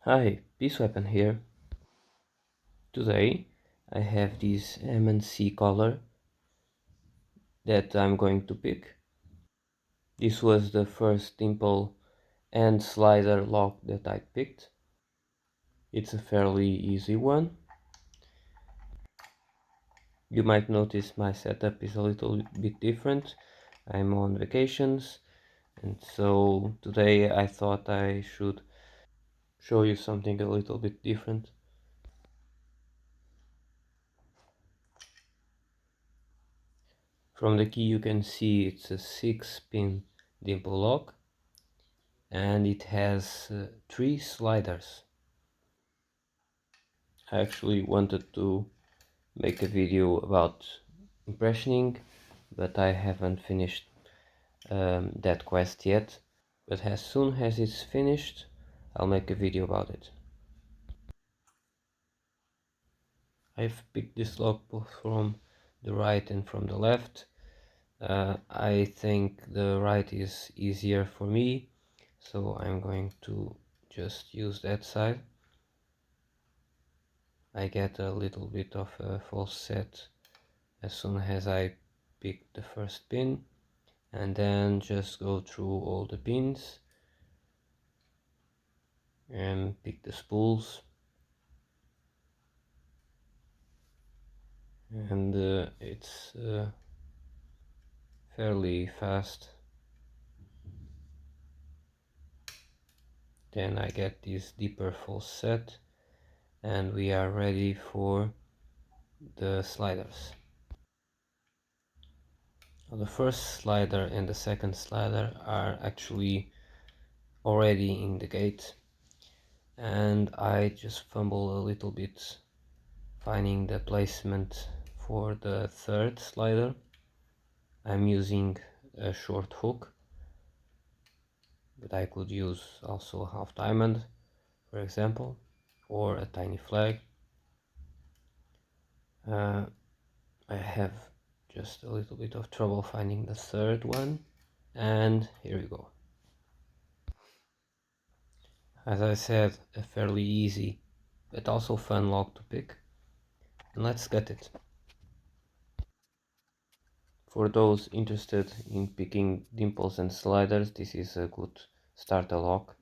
Hi, Peace Weapon here. Today I have this M&C Color that I'm going to pick. This was the first dimple and slider lock that I picked. It's a fairly easy one. You might notice my setup is a little bit different. I'm on vacations, and so today I thought I should show you something a little bit different. From the key you can see it's a 6-pin dimple lock, and it has 3 sliders. I actually wanted to make a video about impressioning, but I haven't finished that quest yet. But as soon as it's finished, I'll make a video about it. I've picked this lock both from the right and from the left. I think the right is easier for me, so I'm going to just use that side. I get a little bit of a false set as soon as I pick the first pin, and then just go through all the pins and pick the spools, and it's fairly fast. Then I get this deeper false set, and we are ready for the sliders. The first slider and the second slider are actually already in the gate, and I just fumble a little bit finding the placement for the third slider. I'm using a short hook, but I could use also a half diamond, for example, or a tiny flag. I have just a little bit of trouble finding the third one, and here we go. As I said, a fairly easy but also fun lock to pick, and let's get it. For those interested in picking dimples and sliders, this is a good starter lock.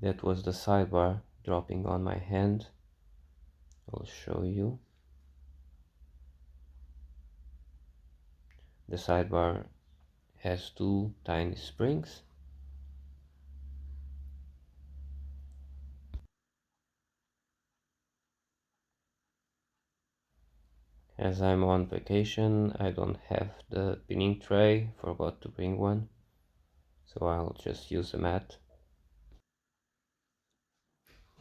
That was the sidebar dropping on my hand. I'll show you. The sidebar has 2 tiny springs. As I'm on vacation, I don't have the pinning tray, forgot to bring one, so I'll just use a mat.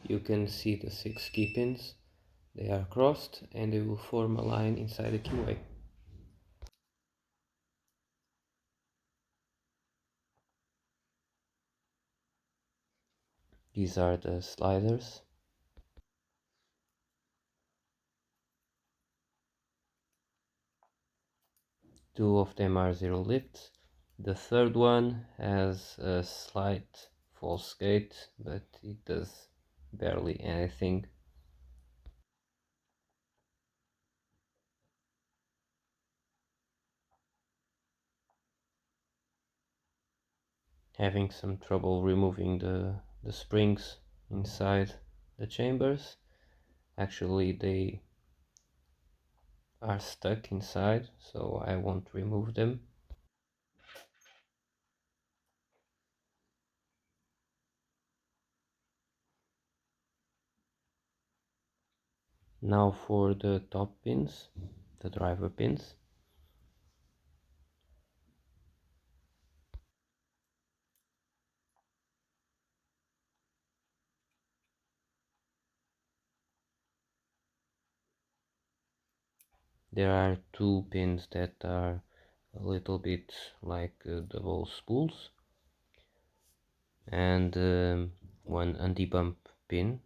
You can see the 6 key pins. They are crossed and they will form a line inside the keyway. These are the sliders. Two of them are zero lifts. The third one has a slight false gate, but it does barely anything. Having some trouble removing the springs inside the chambers. Actually, they are stuck inside, so I won't remove them. Now for the top pins, the driver pins. There are 2 pins that are a little bit like double spools, and one anti-bump pin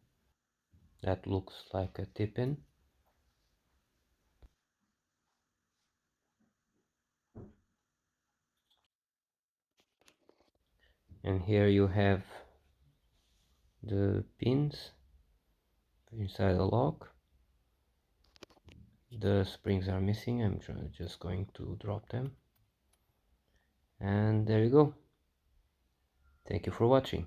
that looks like a tip-in. And here you have the pins inside the lock. The springs are missing. I'm just going to drop them. And there you go. Thank you for watching.